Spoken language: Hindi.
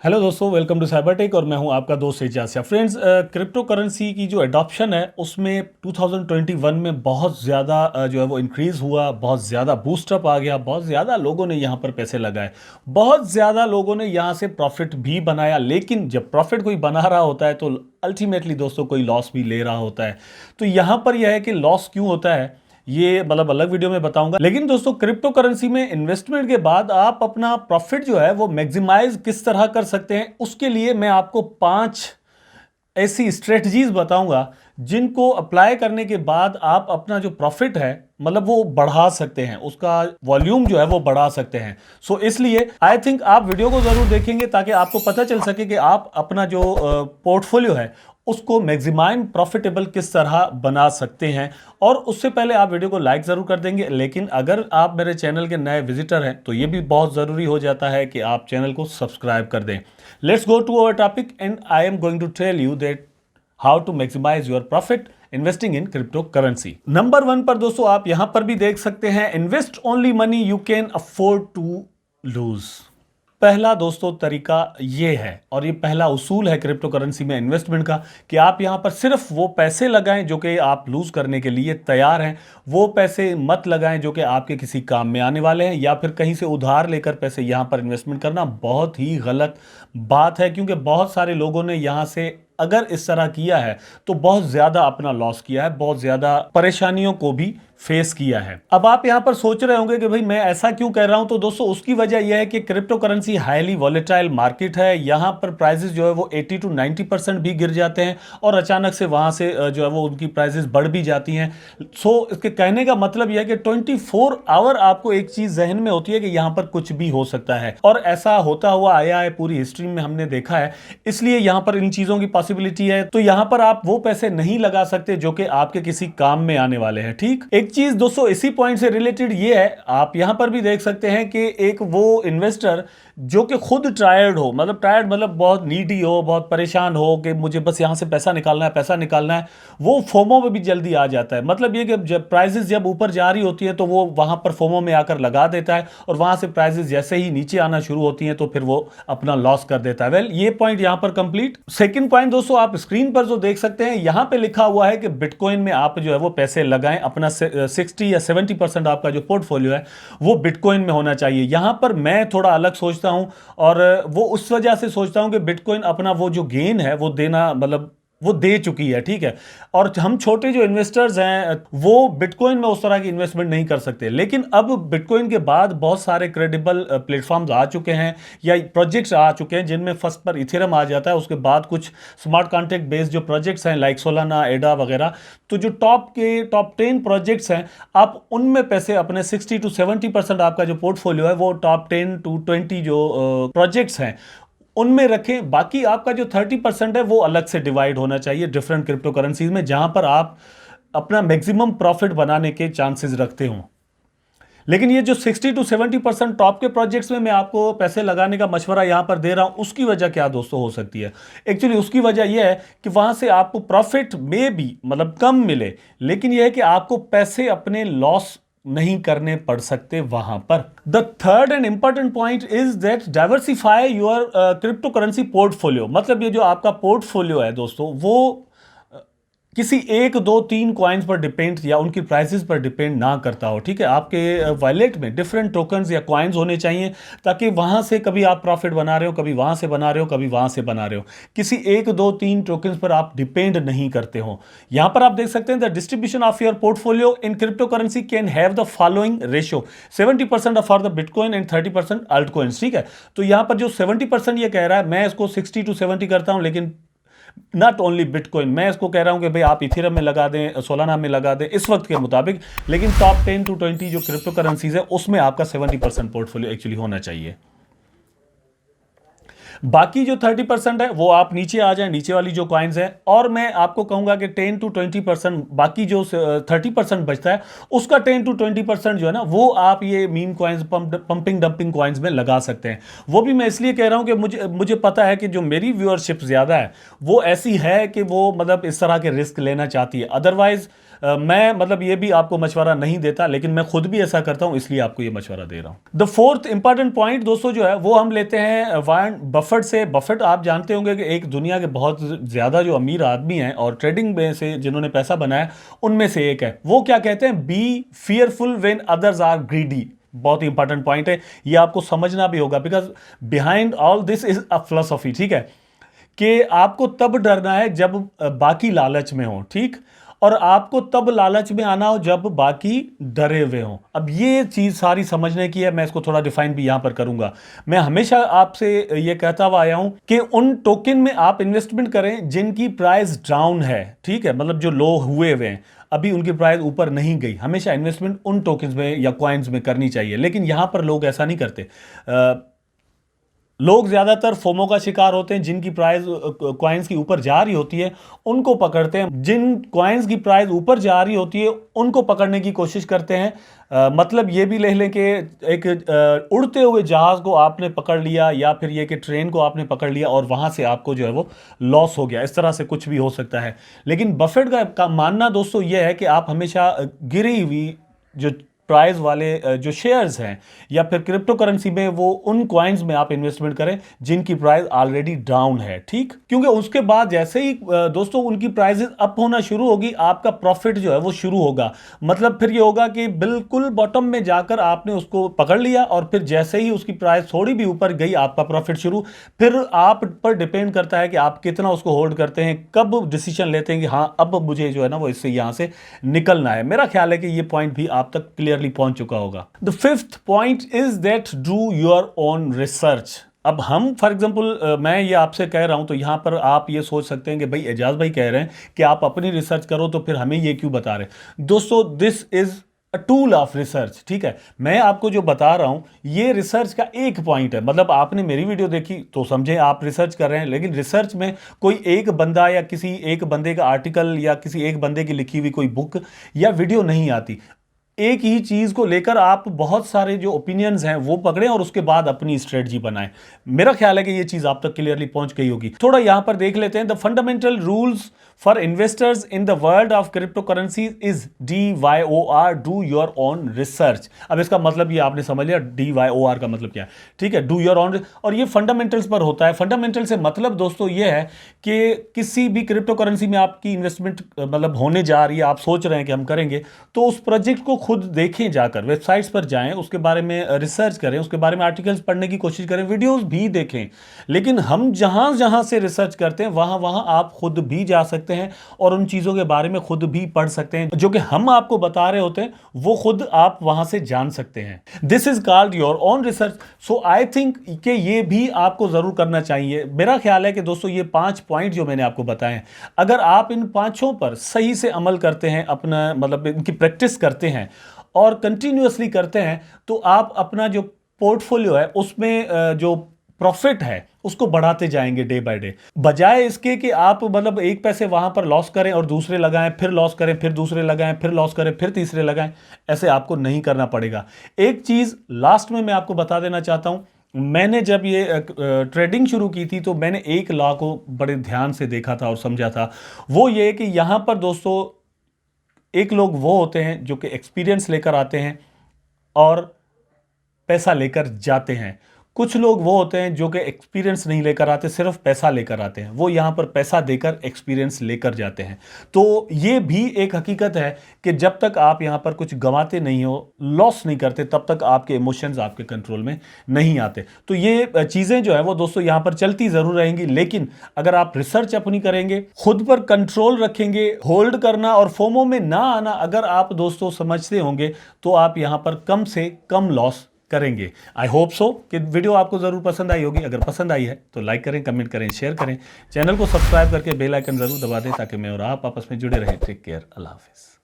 हेलो दोस्तों, वेलकम टू साइबरटेक और मैं हूं आपका दोस्त एजाज। फ्रेंड्स, क्रिप्टो करेंसी की जो एडॉप्शन है उसमें 2021 में बहुत ज़्यादा जो है वो इंक्रीज़ हुआ, बहुत ज़्यादा बूस्टअप आ गया, बहुत ज़्यादा लोगों ने यहां पर पैसे लगाए, बहुत ज़्यादा लोगों ने यहां से प्रॉफिट भी बनाया। लेकिन जब प्रॉफिट कोई बना रहा होता है तो अल्टीमेटली दोस्तों कोई लॉस भी ले रहा होता है। तो यहां पर यह है कि लॉस क्यों होता है ये मतलब अलग वीडियो में बताऊंगा। लेकिन दोस्तों, क्रिप्टो करेंसी में इन्वेस्टमेंट के बाद आप अपना प्रॉफिट जो है वो मैक्सिमाइज किस तरह कर सकते हैं, उसके लिए मैं आपको 5 ऐसी स्ट्रेटजीज बताऊंगा जिनको अप्लाई करने के बाद आप अपना जो प्रॉफिट है मतलब वो बढ़ा सकते हैं, उसका वॉल्यूम जो है वो बढ़ा सकते हैं। सो इसलिए आई थिंक आप वीडियो को जरूर देखेंगे ताकि आपको पता चल सके कि आप अपना जो पोर्टफोलियो है उसको मैक्सिमाइम प्रॉफिटेबल किस तरह बना सकते हैं। और उससे पहले आप वीडियो को लाइक जरूर कर देंगे, लेकिन अगर आप मेरे चैनल के नए विजिटर हैं तो ये भी बहुत ज़रूरी हो जाता है कि आप चैनल को सब्सक्राइब कर दें। Let's go to our topic and I am going to tell you that how to maximise your profit investing in crypto currency. Number 1 पर दोस्तों आप यहां पर भी देख सकते हैं, invest only money you can afford to lose. पहला दोस्तों तरीका ये है और ये पहला उसूल है क्रिप्टो करेंसी में इन्वेस्टमेंट का कि आप यहां पर सिर्फ वो पैसे लगाएं जो कि आप लूज करने के लिए तैयार हैं। वो पैसे मत लगाएं जो कि आपके किसी काम में आने वाले हैं, या फिर कहीं से उधार लेकर पैसे यहां पर इन्वेस्टमेंट करना बहुत ही गलत बात है, क्योंकि बहुत सारे लोगों ने यहां से अगर इस तरह किया है तो बहुत ज्यादा अपना लॉस किया है, बहुत ज्यादा परेशानियों को भी फेस किया है। अब आप यहां पर सोच रहे होंगे कि भाई मैं ऐसा क्यों कह रहा हूं, तो दोस्तों उसकी वजह यह है कि crypto currency highly volatile market है। यहां पर प्राइसेस जो है वो 80 to 90% भी गिर जाते हैं और अचानक से वहां से जो है वो उनकी प्राइसेस बढ़ भी जाती हैं। सो इसके कहने का मतलब यह है कि 24 आवर आपको एक चीज जहन में होती है कि यहां पर कुछ भी हो सकता है, और ऐसा होता हुआ आया है, पूरी हिस्ट्री में हमने देखा है। इसलिए यहां पर इन चीजों की पॉसिबिलिटी है, तो यहां पर आप वो पैसे नहीं लगा सकते जो कि आपके किसी काम में आने वाले हैं। ठीक, एक चीज दोस्तों इसी पॉइंट से रिलेटेड ये है, आप यहां पर भी देख सकते हैं कि एक वो इन्वेस्टर जो कि खुद टायर्ड हो, मतलब टायर्ड मतलब बहुत नीडी हो, बहुत परेशान हो कि मुझे बस यहां से पैसा निकालना है, पैसा निकालना है, वो फोमो में भी जल्दी आ जाता है। मतलब ये कि जब प्राइसेस जब ऊपर जा रही होती है तो वो वहां पर फोमो में आकर लगा देता है, और वहां से प्राइसेस जैसे ही नीचे आना शुरू होती हैं तो फिर वो अपना लॉस कर देता है। वेल, ये पॉइंट यहां पर कंप्लीट। सेकंड पॉइंट दोस्तों आप स्क्रीन पर जो देख सकते हैं, यहां पे लिखा हुआ है कि बिटकॉइन में आप जो है वो पैसे लगाएं, अपना 60 या 70% आपका जो पोर्टफोलियो है वो बिटकॉइन में होना चाहिए। यहां पर मैं थोड़ा अलग सोचता हूं, और वो उस वजह से सोचता हूं कि बिटकॉइन अपना वो जो गेन है वो देना मतलब वो दे चुकी है, ठीक है। और हम छोटे जो इन्वेस्टर्स हैं वो बिटकॉइन में उस तरह की इन्वेस्टमेंट नहीं कर सकते। लेकिन अब बिटकॉइन के बाद बहुत सारे क्रेडिबल प्लेटफॉर्म्स आ चुके हैं या प्रोजेक्ट्स आ चुके हैं जिनमें फर्स्ट पर इथेरियम आ जाता है, उसके बाद कुछ स्मार्ट कॉन्ट्रैक्ट बेस्ड जो प्रोजेक्ट्स हैं लाइक सोलाना, एडा वगैरह। तो जो टॉप 10 प्रोजेक्ट्स हैं, आप उनमें पैसे अपने 60 to 70% आपका जो पोर्टफोलियो है वो टॉप 10 to 20 जो प्रोजेक्ट्स हैं उनमें रखें। बाकी आपका जो 30% है वो अलग से डिवाइड होना चाहिए डिफरेंट क्रिप्टो करेंसीज में, जहां पर आप अपना मैक्सिमम प्रॉफिट बनाने के चांसेस रखते हो। लेकिन ये जो 60 to 70% टॉप के प्रोजेक्ट्स में मैं आपको पैसे लगाने का मशवरा यहां पर दे रहा हूं, उसकी वजह क्या दोस्तों हो सकती है? एक्चुअली उसकी वजह यह है कि वहां से आपको प्रॉफिट में भी मतलब कम मिले, लेकिन यह है कि आपको पैसे अपने लॉस नहीं करने पड़ सकते वहां पर। The third and important point is that diversify your crypto currency portfolio. मतलब ये जो आपका पोर्टफोलियो है दोस्तों वो किसी एक दो तीन कॉइन्स पर डिपेंड या उनकी प्राइसेस पर डिपेंड ना करता हो, ठीक है। आपके वॉलेट में डिफरेंट टोकन्स या कॉइन्स होने चाहिए ताकि वहां से कभी आप प्रॉफिट बना रहे हो, कभी वहां से बना रहे हो, कभी वहां से बना रहे हो, किसी एक दो तीन टोकन्स पर आप डिपेंड नहीं करते हो। यहां पर आप देख सकते हैं the distribution of your portfolio in crypto currency can have the following ratio: 70% for the bitcoin and 30% alt coins, ठीक है। तो यहां पर जो 70% ये कह रहा है, मैं इसको 60 to 70 करता हूं, लेकिन नॉट ओनली बिटकॉइन, मैं इसको कह रहा हूं कि भाई आप इथेरियम में लगा दें, सोलाना में लगा दें इस वक्त के मुताबिक, लेकिन टॉप 10 to 20 जो क्रिप्टो करेंसीज है उसमें आपका 70% पोर्टफोलियो एक्चुअली होना चाहिए। बाकी जो 30% है वो आप नीचे आ जाएं, नीचे वाली जो कॉइन्स हैं, और मैं आपको कहूंगा कि 10 to 20% बाकी जो 30% बचता है उसका 10 to 20% जो है ना वो आप ये meme coins, pumping dumping coins में लगा सकते हैं। वो भी मैं इसलिए कह रहा हूं कि मुझे पता है कि जो मेरी व्यूअरशिप ज्यादा है वो ऐसी है कि वो मतलब इस तरह के रिस्क लेना चाहती है। अदरवाइज मैं मतलब ये भी आपको मशवरा नहीं देता, लेकिन मैं खुद भी ऐसा करता हूं, इसलिए आपको ये मशवरा दे रहा हूं। द फोर्थ इंपॉर्टेंट पॉइंट दोस्तों जो है वो हम लेते हैं वारन बफेट आप जानते होंगे कि एक दुनिया के बहुत ज़्यादा जो अमीर आदमी हैं और ट्रेडिंग में से जिन्होंने पैसा बनाया उनमें से एक है। वो क्या कहते हैं, be fearful when others are greedy. बहुत ही इंपॉर्टेंट पॉइंट है, ये आपको समझना भी होगा, because behind all this is a philosophy, ठीक है, कि आपको तब डरना है जब बाकी लालच में हो, ठीक, और आपको तब लालच में आना हो जब बाकी डरे हुए हों। अब ये चीज़ सारी समझने की है, मैं इसको थोड़ा डिफाइन भी यहां पर करूंगा। मैं हमेशा आपसे ये कहता हुआ आया हूं कि उन टोकन में आप इन्वेस्टमेंट करें जिनकी प्राइस डाउन है, ठीक है, मतलब जो लो हुए हुए हैं, अभी उनकी प्राइस ऊपर नहीं गई। हमेशा इन्वेस्टमेंट उन टोकन्स में या कॉइन्स में करनी चाहिए, लेकिन यहां पर लोग ऐसा नहीं करते। लोग ज्यादातर फोमो का शिकार होते हैं, जिनकी प्राइस कॉइन्स की ऊपर जा रही होती है उनको पकड़ते हैं, जिन कॉइन्स की प्राइस ऊपर जा रही होती है उनको पकड़ने की कोशिश करते हैं। मतलब ये भी ले लें कि एक उड़ते हुए जहाज को आपने पकड़ लिया, या फिर ये कि ट्रेन को आपने पकड़ लिया और वहां से आपको जो है वो लॉस हो गया। इस तरह से कुछ भी हो सकता है। लेकिन बफेट का मानना दोस्तों ये है कि आप हमेशा गिरी हुई जो प्राइस वाले जो शेयर्स हैं या फिर क्रिप्टो करेंसी में, वो उन कॉइन्स में आप इन्वेस्टमेंट करें जिनकी प्राइस ऑलरेडी डाउन है, ठीक, क्योंकि उसके बाद जैसे ही दोस्तों उनकी प्राइसेस अप होना शुरू होगी, आपका प्रॉफिट जो है वो शुरू होगा। मतलब फिर ये होगा कि बिल्कुल बॉटम में जाकर आपने उसको पकड़ लिया और फिर जैसे ही उसकी प्राइस थोड़ी भी ऊपर गई, आपका प्रॉफिट शुरू। फिर आप पर डिपेंड करता है कि आप कितना उसको होल्ड करते हैं, कब डिसीजन लेते हैं कि हाँ अब मुझे जो है ना वो इससे यहां से निकलना है। मेरा ख्याल है कि ये पॉइंट भी आप तक क्लियर पहुंच चुका होगा। The fifth point is that do your own research. अब हम फॉर एग्जांपल मैं ये आपसे कह रहा हूं तो यहां पर आप ये सोच सकते हैं कि भाई एजाज भाई कह रहे हैं कि आप अपनी रिसर्च करो, तो फिर हमें ये क्यों बता रहे हैं। दोस्तों this is a tool of research, ठीक है। मैं आपको जो बता रहा हूं ये रिसर्च का एक पॉइंट है। मतलब आपने मेरी वीडियो देखी तो समझे आप रिसर्च कर रहे हैं, लेकिन रिसर्च में कोई एक बंदा या किसी एक बंदे का आर्टिकल या किसी एक बंदे की लिखी हुई कोई बुक या वीडियो नहीं आती। एक ही चीज को लेकर आप बहुत सारे जो ओपिनियंस हैं वो पकड़ें और उसके बाद अपनी स्ट्रेटजी बनाएं। मेरा ख्याल है कि ये चीज आप तक क्लियरली पहुंच गई होगी। थोड़ा यहां पर देख लेते हैं। The fundamental rules for investors in the world of crypto currency is DYOR, do your own research. अब इसका मतलब ये आपने समझ लिया DYOR का मतलब क्या है, ठीक है, डू योर ओन। और ये फंडामेंटल्स पर होता है। फंडामेंटल से मतलब दोस्तों ये है कि किसी भी क्रिप्टो करेंसी में आपकी इन्वेस्टमेंट मतलब होने जा रही है, आप सोच रहे हैं कि हम करेंगे, तो उस प्रोजेक्ट को खुद देखें, जाकर वेबसाइट्स पर जाएं, उसके बारे में रिसर्च करें, उसके बारे में आर्टिकल्स पढ़ने की कोशिश करें, वीडियोस भी देखें। लेकिन हम जहां जहां से रिसर्च करते हैं वहां वहां आप खुद भी जा सकते हैं और उन चीजों के बारे में खुद भी पढ़ सकते हैं। जो कि हम आपको बता रहे होते हैं वो खुद आप वहां से जान सकते हैं। This is called your own research. So I think कि ये भी आपको जरूर करना चाहिए। मेरा ख्याल है कि दोस्तों ये 5 पॉइंट जो मैंने आपको बताए, अगर आप इन 5 पर सही से अमल करते हैं, अपना मतलब इनकी प्रैक्टिस करते हैं और कंटिन्यूअसली करते हैं, तो आप अपना जो पोर्टफोलियो है उसमें जो प्रॉफिट है उसको बढ़ाते जाएंगे डे बाय डे। बजाय इसके कि आप मतलब एक पैसे वहां पर लॉस करें और दूसरे लगाएं, फिर लॉस करें, फिर दूसरे लगाएं, फिर लॉस करें, फिर तीसरे लगाएं, ऐसे आपको नहीं करना पड़ेगा। एक चीज लास्ट में मैं आपको बता देना चाहता हूं। मैंने जब ये ट्रेडिंग शुरू की थी तो मैंने एक लॉ को बड़े ध्यान से देखा था और समझा था। वो ये कि यहां पर दोस्तों एक लोग वो होते हैं जो कि एक्सपीरियंस लेकर आते हैं और पैसा लेकर जाते हैं। कुछ लोग वो होते हैं जो कि एक्सपीरियंस नहीं लेकर आते, सिर्फ पैसा लेकर आते हैं। वो यहां पर पैसा देकर एक्सपीरियंस लेकर जाते हैं। तो ये भी एक हकीकत है कि जब तक आप यहां पर कुछ गंवाते नहीं हो, लॉस नहीं करते, तब तक आपके इमोशंस आपके कंट्रोल में नहीं आते। तो ये चीजें जो है वो दोस्तों यहां पर चलती जरूर रहेंगी, लेकिन अगर आप रिसर्च अपनी करेंगे, खुद पर कंट्रोल रखेंगे, होल्ड करना और फोमो में ना आना अगर आप दोस्तों समझते होंगे, तो आप यहां पर कम से कम लॉस करेंगे। आई होप सो कि वीडियो आपको जरूर पसंद आई होगी। अगर पसंद आई है तो लाइक करें, कमेंट करें, शेयर करें, चैनल को सब्सक्राइब करके बेल आइकन जरूर दबा दें ताकि मैं और आप आपस में जुड़े रहें। टेक केयर, अल्लाह हाफिज।